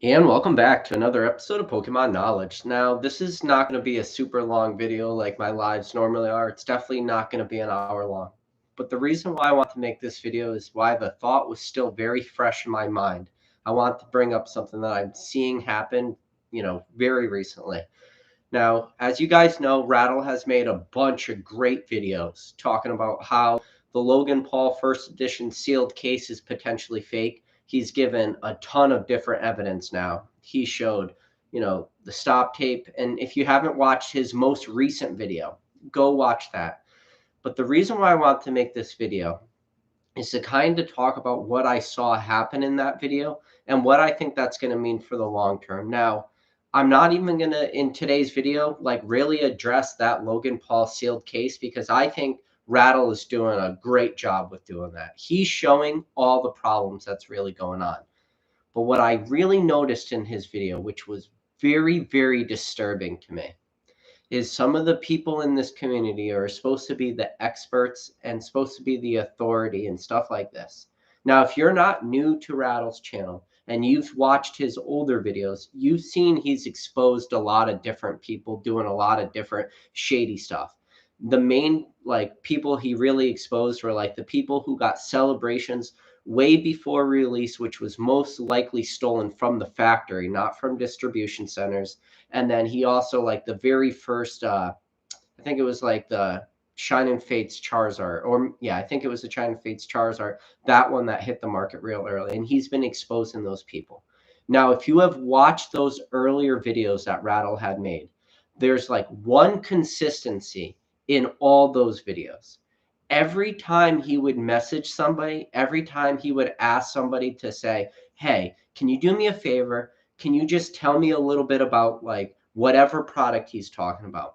And welcome back to another episode of Pokemon Knowledge. Now, this is not going to be a super long video like my lives normally are. It's definitely not going to be an hour long. But the reason why I want to make this video is why the thought was still very fresh in my mind. I want to bring up something that I'm seeing happen, very recently. Now, as you guys know, Rattle has made a bunch of great videos talking about how the Logan Paul first edition sealed case is potentially fake. He's given a ton of different evidence now. He showed, the stop tape. And if you haven't watched his most recent video, go watch that. But the reason why I want to make this video is to kind of talk about what I saw happen in that video and what I think that's going to mean for the long term. Now, I'm not even going to, in today's video, like really address that Logan Paul sealed case because I think Rattle is doing a great job with doing that. He's showing all the problems that's really going on. But what I really noticed in his video, which was very, very disturbing to me, is some of the people in this community are supposed to be the experts and supposed to be the authority and stuff like this. Now, if you're not new to Rattle's channel and you've watched his older videos, you've seen he's exposed a lot of different people doing a lot of different shady stuff. The main people he really exposed were like the people who got celebrations way before release, which was most likely stolen from the factory, not from distribution centers. And then he also like the very first I think it was like the Shining Fates Charizard, or yeah, I think it was the Shining Fates Charizard, that one that hit the market real early. And he's been exposing those people. Now, if you have watched those earlier videos that Rattle had made, there's like one consistency in all those videos. Every time he would message somebody, every time he would ask somebody to say, hey, can you do me a favor? Can you just tell me a little bit about like whatever product he's talking about?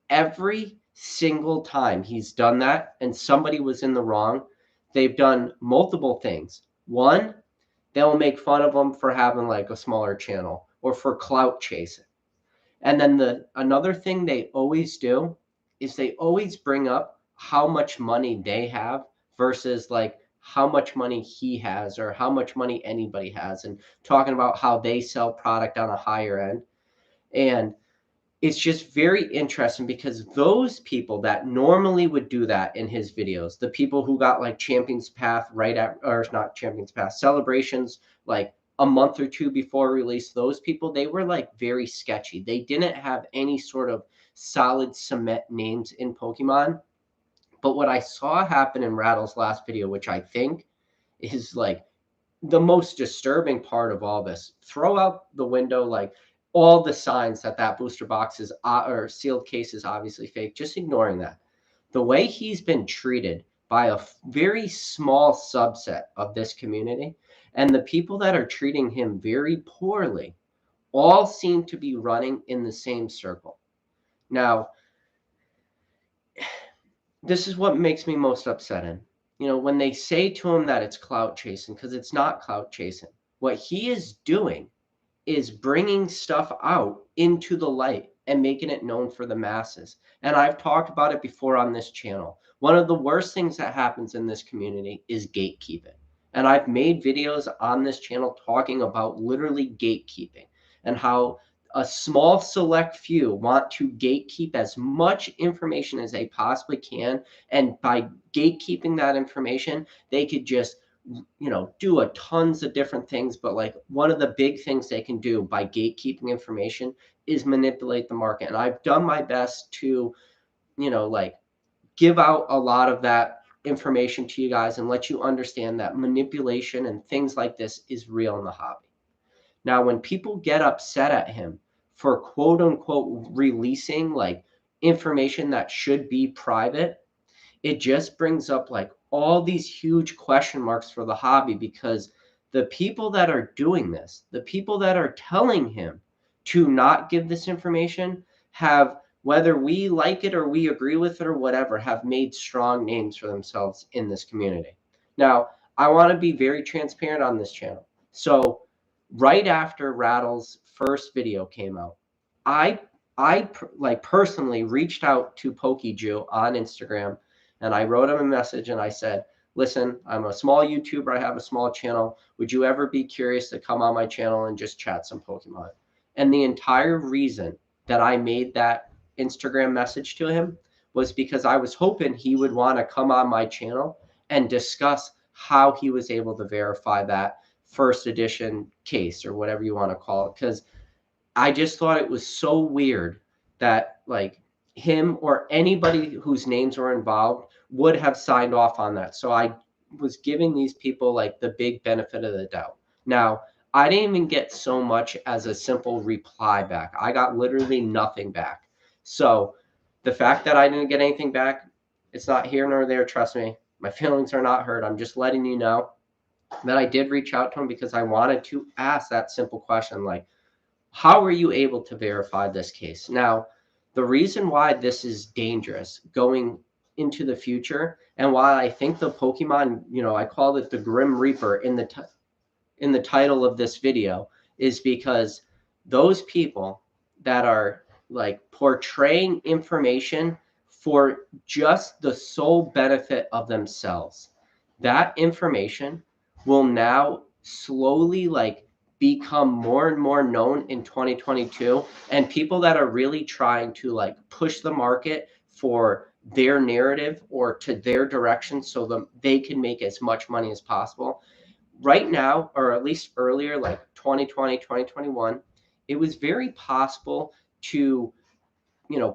Every single time he's done that and somebody was in the wrong, they've done multiple things. One, they'll make fun of them for having like a smaller channel or for clout chasing. And then the another thing they always do is they always bring up how much money they have versus like how much money he has or how much money anybody has, and talking about how they sell product on a higher end. And it's just very interesting because those people that normally would do that in his videos, the people who got like Champions Path right at, or not Champions Path, celebrations like a month or two before release, those people, they were like very sketchy. They didn't have any sort of solid cement names in Pokemon. But what I saw happen in Rattle's last video, which I think is like the most disturbing part of all this, throw out the window like all the signs that that booster box is or sealed case is obviously fake, just ignoring that. The way he's been treated by a very small subset of this community, and the people that are treating him very poorly, all seem to be running in the same circle. Now, this is what makes me most upset in. When they say to him that it's clout chasing, because it's not clout chasing. What he is doing is bringing stuff out into the light and making it known for the masses. And I've talked about it before on this channel. One of the worst things that happens in this community is gatekeeping. And I've made videos on this channel talking about literally gatekeeping and how a small select few want to gatekeep as much information as they possibly can. And by gatekeeping that information, they could just do a tons of different things. But like one of the big things they can do by gatekeeping information is manipulate the market. And I've done my best to, like give out a lot of that information to you guys and let you understand that manipulation and things like this is real in the hobby. Now, when people get upset at him for quote unquote releasing like information that should be private, it just brings up like all these huge question marks for the hobby, because the people that are doing this, the people that are telling him to not give this information, have, whether we like it or we agree with it or whatever, have made strong names for themselves in this community. Now, I want to be very transparent on this channel. So right after Rattle's first video came out, I like personally reached out to Pokeju on Instagram, and I wrote him a message and I said, listen, I'm a small YouTuber, I have a small channel. Would you ever be curious to come on my channel and just chat some Pokemon? And the entire reason that I made that Instagram message to him was because I was hoping he would want to come on my channel and discuss how he was able to verify that first edition case or whatever you want to call it. Because I just thought it was so weird that like him or anybody whose names were involved would have signed off on that. So I was giving these people like the big benefit of the doubt. Now, I didn't even get so much as a simple reply back. I got literally nothing back. So the fact that I didn't get anything back, it's not here nor there, trust me. My feelings are not hurt. I'm just letting you know that I did reach out to him because I wanted to ask that simple question like, how were you able to verify this case? Now, the reason why this is dangerous going into the future and why I think the Pokemon, I called it the Grim Reaper in the title of this video is because those people that are like portraying information for just the sole benefit of themselves, that information will now slowly like become more and more known in 2022, and people that are really trying to like push the market for their narrative or to their direction so that they can make as much money as possible right now, or at least earlier, like 2020, 2021, it was very possible to,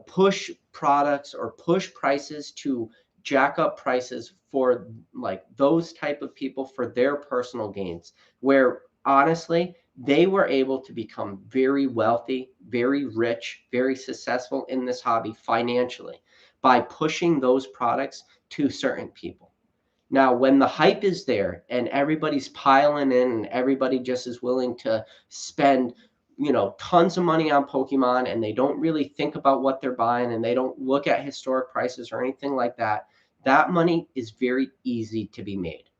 push products or push prices to jack up prices for like those type of people for their personal gains, where honestly, they were able to become very wealthy, very rich, very successful in this hobby financially by pushing those products to certain people. Now, when the hype is there and everybody's piling in and everybody just is willing to spend, tons of money on Pokemon and they don't really think about what they're buying and they don't look at historic prices or anything like that, that money is very easy to be made.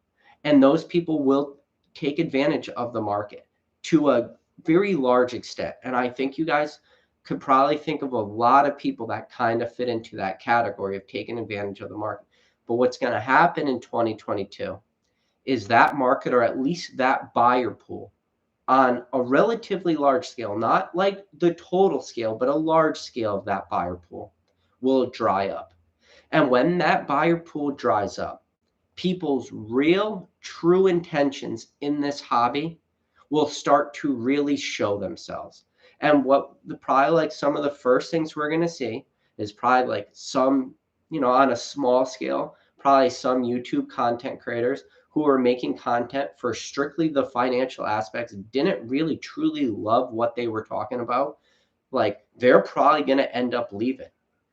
And those people will take advantage of the market to a very large extent. And I think you guys could probably think of a lot of people that kind of fit into that category of taking advantage of the market. But what's going to happen in 2022 is that market, or at least that buyer pool, on a relatively large scale, not like the total scale, but a large scale of that buyer pool, will dry up. And when that buyer pool dries up, people's real, true intentions in this hobby will start to really show themselves. And what the probably like some of the first things we're going to see is probably like some, on a small scale, probably some YouTube content creators who are making content for strictly the financial aspects, didn't really truly love what they were talking about. Like they're probably going to end up leaving,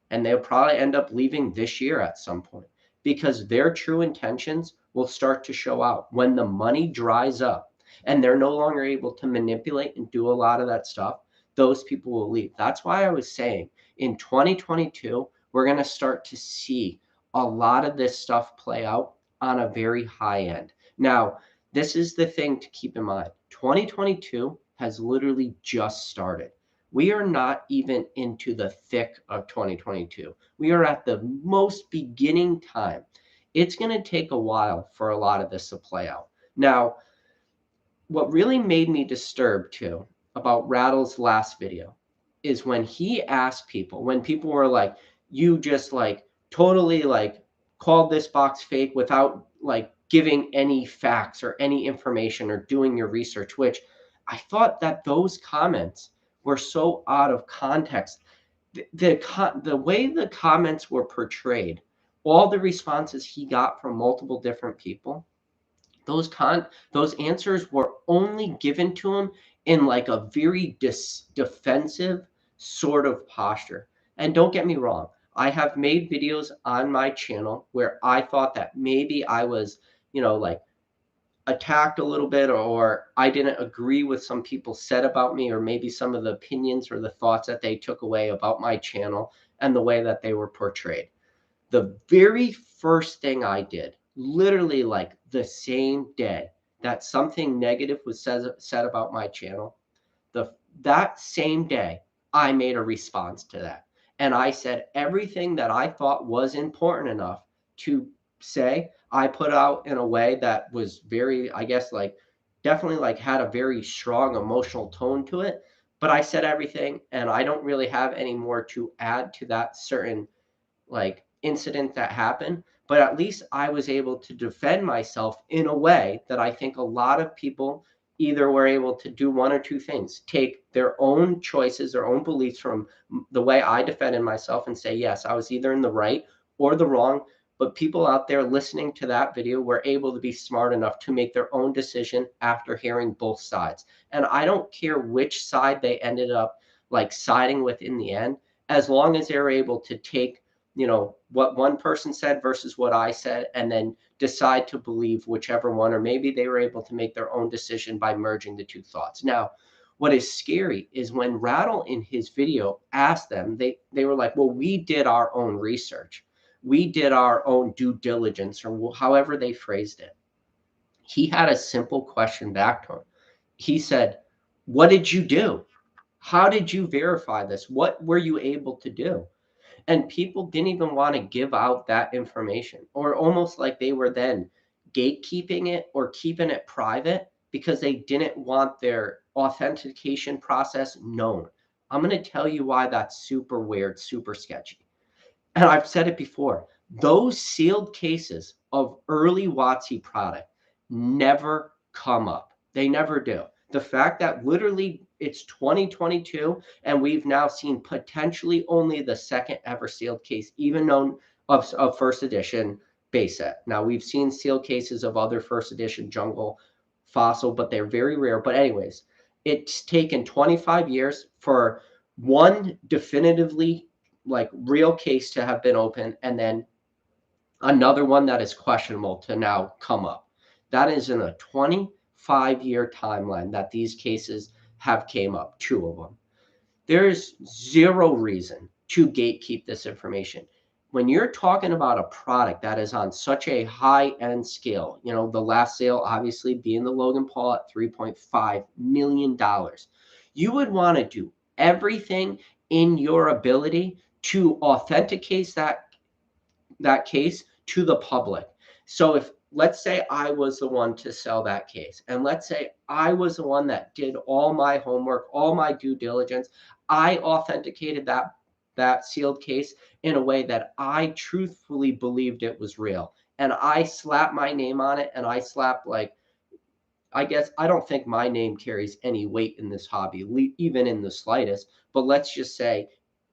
and they'll probably end up leaving this year at some point because their true intentions will start to show out when the money dries up and they're no longer able to manipulate and do a lot of that stuff. Those people will leave. That's why I was saying in 2022 we're going to start to see a lot of this stuff play out on a very high end. Now, this is the thing to keep in mind. 2022 has literally just started. We are not even into the thick of 2022. We are at the most beginning time. It's going to take a while for a lot of this to play out. Now, what really made me disturbed too about Rattle's last video is when he asked people, when people were like, you just like totally like called this box fake without like giving any facts or any information or doing your research, which I thought that those comments were so out of context. The way the comments were portrayed, all the responses he got from multiple different people, those answers were only given to him in like a very defensive sort of posture. And don't get me wrong, I have made videos on my channel where I thought that maybe I was, like attacked a little bit, or I didn't agree with some people said about me, or maybe some of the opinions or the thoughts that they took away about my channel and the way that they were portrayed. The very first thing I did, literally like the same day that something negative was said about my channel, that same day I made a response to that. And I said everything that I thought was important enough to say. I put out in a way that was very, I guess, like definitely like had a very strong emotional tone to it. But I said everything, and I don't really have any more to add to that certain like incident that happened, but at least I was able to defend myself in a way that I think a lot of people either were able to do one or two things: take their own choices, their own beliefs from the way I defended myself and say, yes, I was either in the right or the wrong. But people out there listening to that video were able to be smart enough to make their own decision after hearing both sides. And I don't care which side they ended up like siding with in the end, as long as they were able to take, what one person said versus what I said, and then decide to believe whichever one, or maybe they were able to make their own decision by merging the two thoughts. Now, what is scary is when Rattle in his video asked them, they were like, well, we did our own research. We did our own due diligence, or however they phrased it. He had a simple question back to him. He said, what did you do? How did you verify this? What were you able to do? And people didn't even want to give out that information, or almost like they were then gatekeeping it or keeping it private because they didn't want their authentication process known. I'm going to tell you why that's super weird, super sketchy. And I've said it before, those sealed cases of early WotC product never come up. They never do. The fact that literally it's 2022 and we've now seen potentially only the second ever sealed case, even known of first edition base set. Now we've seen sealed cases of other first edition jungle fossil, but they're very rare. But anyways, it's taken 25 years for one definitively like real case to have been open, and then another one that is questionable to now come up. That is in a 25-year timeline that these cases have came up, two of them. There's zero reason to gatekeep this information. When you're talking about a product that is on such a high-end scale, the last sale obviously being the Logan Paul at $3.5 million, you would want to do everything in your ability to authenticate that case to the public. So if, let's say I was the one to sell that case, and let's say I was the one that did all my homework, all my due diligence, I authenticated that sealed case in a way that I truthfully believed it was real, and I slapped my name on it, and I slapped, like, I guess I don't think my name carries any weight in this hobby, even in the slightest. But let's just say,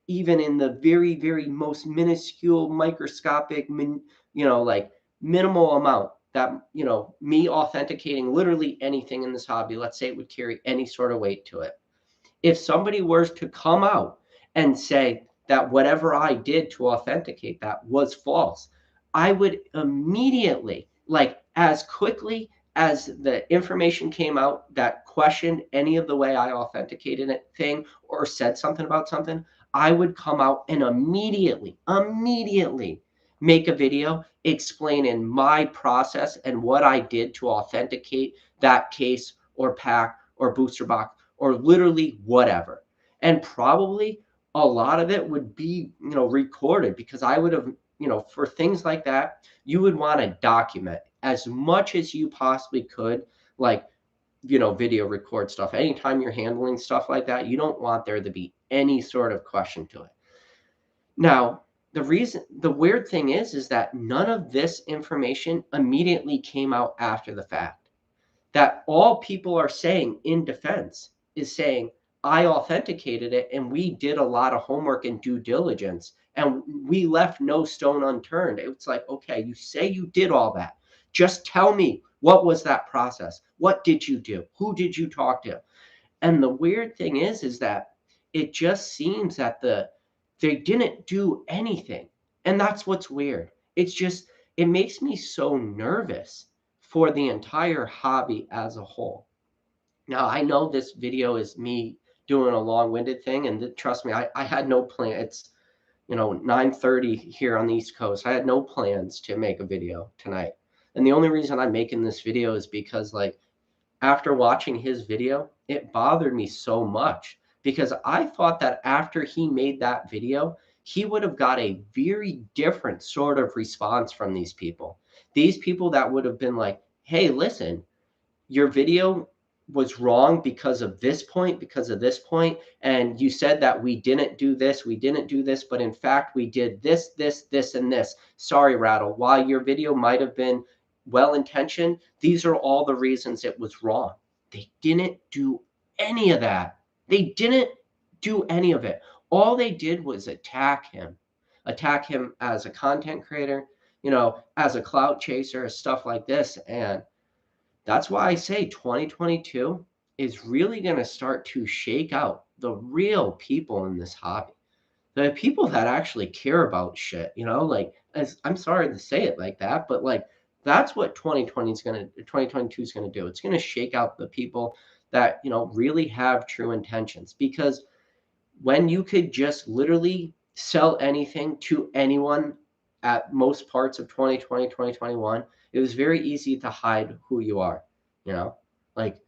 even in the very, very most minuscule, microscopic, like minimal amount that, me authenticating literally anything in this hobby, let's say it would carry any sort of weight to it. If somebody were to come out and say that whatever I did to authenticate that was false, I would immediately, like as quickly as the information came out that questioned any of the way I authenticated it thing or said something about something, I would come out and immediately make a video explaining my process and what I did to authenticate that case or pack or booster box or literally whatever. And probably a lot of it would be, recorded, because I would have, for things like that, you would want to document as much as you possibly could, like, video record stuff. Anytime you're handling stuff like that, you don't want there to be any sort of question to it. Now, the weird thing is that none of this information immediately came out after the fact. That all people are saying in defense is saying, I authenticated it and we did a lot of homework and due diligence and we left no stone unturned. It's like, okay, you say you did all that. Just tell me, what was that process? What did you do? Who did you talk to? And the weird thing is that it just seems that they didn't do anything. And that's what's weird. It makes me so nervous for the entire hobby as a whole. Now, I know this video is me doing a long-winded thing, and trust me, I had no plan. It's, 9:30 here on the East Coast. I had no plans to make a video tonight. And the only reason I'm making this video is because, like, after watching his video, it bothered me so much, because I thought that after he made that video, he would have got a very different sort of response from these people. these people that would have been like, hey, listen, your video was wrong because of this point, because of this point, and you said that we didn't do this, but in fact we did this, this, and this. Sorry, Rattle. While your video might have been well-intentioned, these are all the reasons it was wrong. They didn't do any of that. They didn't do any of it. All they did was attack him as a content creator, as a clout chaser, stuff like this. And that's why I say 2022 is really going to start to shake out the real people in this hobby. The people that actually care about shit, like, as I'm sorry to say it like that, but like that's what 2022 is going to do. It's going to shake out the people that, really have true intentions, because when you could just literally sell anything to anyone at most parts of 2020, 2021, it was very easy to hide who you are, you know? Like,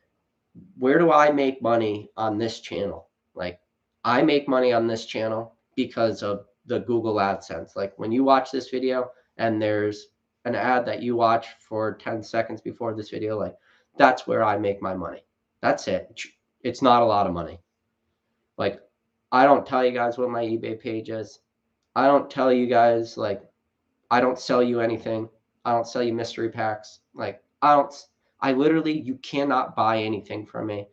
where do I make money on this channel? Like, I make money on this channel because of the Google AdSense. Like, when you watch this video and there's an ad that you watch for 10 seconds before this video, like, that's where I make my money. That's it. It's not a lot of money. Like, I don't tell you guys what my eBay page is. I don't tell you guys, like, I don't sell you anything. I don't sell you mystery packs. Like, I literally, you cannot buy anything from me.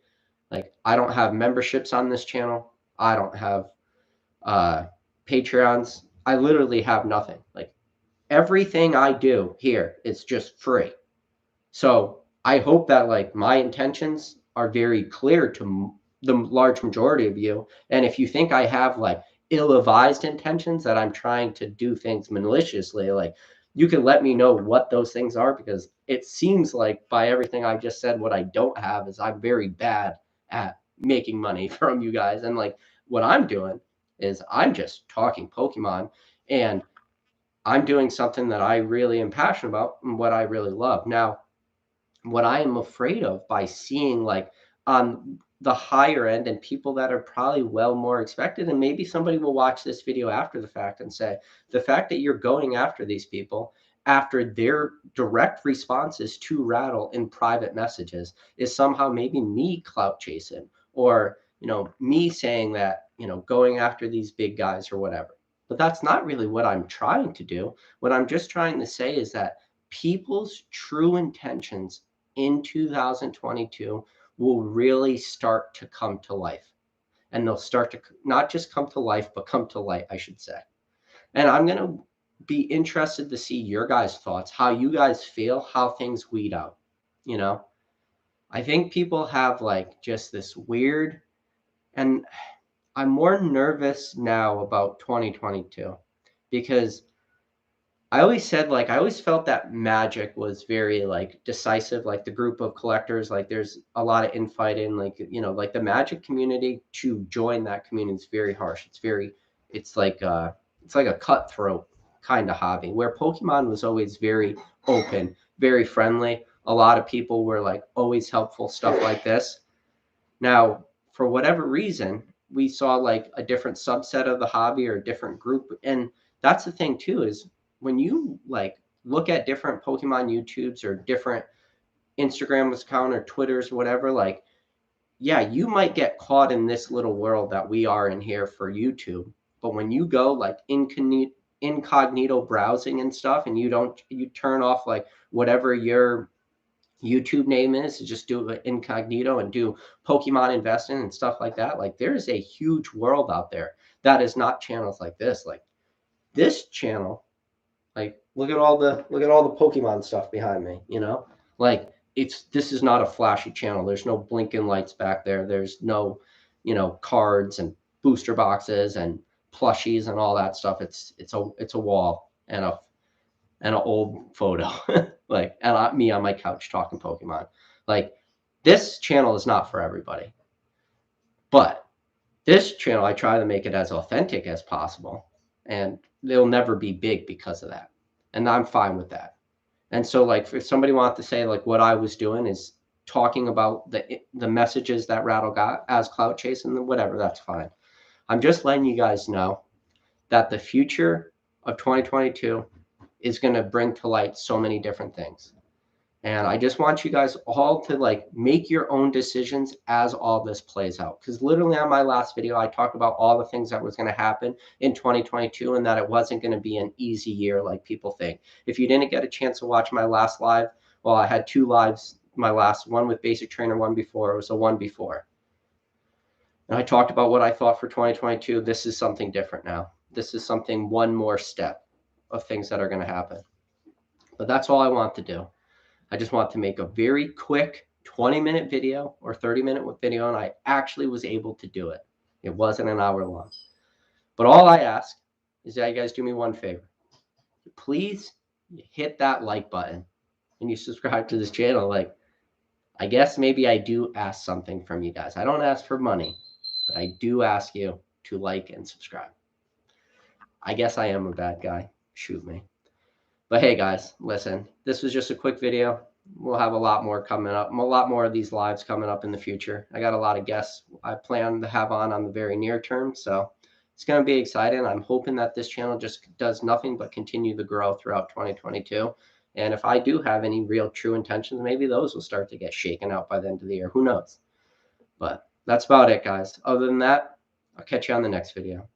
Like, I don't have memberships on this channel. I don't have Patreons. I literally have nothing. Like, everything I do here is just free. So I hope that, like, my intentions are very clear to the large majority of you. And if you think I have like ill-advised intentions, that I'm trying to do things maliciously, like, you can let me know what those things are, because it seems like by everything I just said, what I don't have is I'm very bad at making money from you guys. And like, what I'm doing is I'm just talking Pokemon, and I'm doing something that I really am passionate about and what I really love. Now, what I am afraid of by seeing, like, on the higher end, and people that are probably well more expected, and maybe somebody will watch this video after the fact and say, the fact that you're going after these people after their direct responses to Rattle in private messages is somehow maybe me clout chasing, or, me saying that, going after these big guys or whatever. But that's not really what I'm trying to do. What I'm just trying to say is that people's true intentions in 2022 will really start to come to life. And they'll start to not just come to life, but come to light, I should say. And I'm going to be interested to see your guys' thoughts, how you guys feel, how things weed out. I think people have like just this weird, and I'm more nervous now about 2022, because I always said, like, I always felt that Magic was very, like, decisive, like, the group of collectors, like, there's a lot of infighting, like, like, the Magic community, to join that community is very harsh. It's like a cutthroat kind of hobby, where Pokemon was always very open, very friendly. A lot of people were, like, always helpful, stuff like this. Now, for whatever reason, we saw like a different subset of the hobby, or a different group. And that's the thing too, is when you like look at different Pokemon YouTubes or different Instagram account or Twitters or whatever, like, yeah, you might get caught in this little world that we are in here for YouTube. But when you go like incognito browsing and stuff, and you turn off like whatever your YouTube name is, to just do it incognito and do Pokemon investing and stuff like that. Like, there's a huge world out there that is not channels like this. Like, this channel, like, look at all the Pokemon stuff behind me, Like, this is not a flashy channel. There's no blinking lights back there. There's no, cards and booster boxes and plushies and all that stuff. It's a wall and an old photo, like, and me on my couch talking Pokemon. Like, this channel is not for everybody, but this channel, I try to make it as authentic as possible, and they'll never be big because of that. And I'm fine with that. And so, like, if somebody wanted to say, like, what I was doing is talking about the messages that Rattle got as clout chasing, then whatever, that's fine. I'm just letting you guys know that the future of 2022 is going to bring to light so many different things. And I just want you guys all to like make your own decisions as all this plays out. Because literally on my last video, I talked about all the things that was going to happen in 2022 and that it wasn't going to be an easy year like people think. If you didn't get a chance to watch my last live, well, I had 2 lives. My last one with Basic Trainer, one before. It was a one before. And I talked about what I thought for 2022. This is something different now. This is something, one more step of things that are going to happen. But that's all I want to do. I just want to make a very quick 20-minute video or 30-minute video, and I actually was able to do it. It wasn't an hour long. But all I ask is that you guys do me one favor. Please hit that like button and you subscribe to this channel. Like, I guess maybe I do ask something from you guys. I don't ask for money, but I do ask you to like and subscribe. I guess I am a bad guy. Shoot me. But hey, guys, listen, this was just a quick video. We'll have a lot more coming up, a lot more of these lives coming up in the future. I got a lot of guests I plan to have on the very near term. So it's going to be exciting. I'm hoping that this channel just does nothing but continue to grow throughout 2022. And if I do have any real true intentions, maybe those will start to get shaken out by the end of the year. Who knows? But that's about it, guys. Other than that, I'll catch you on the next video.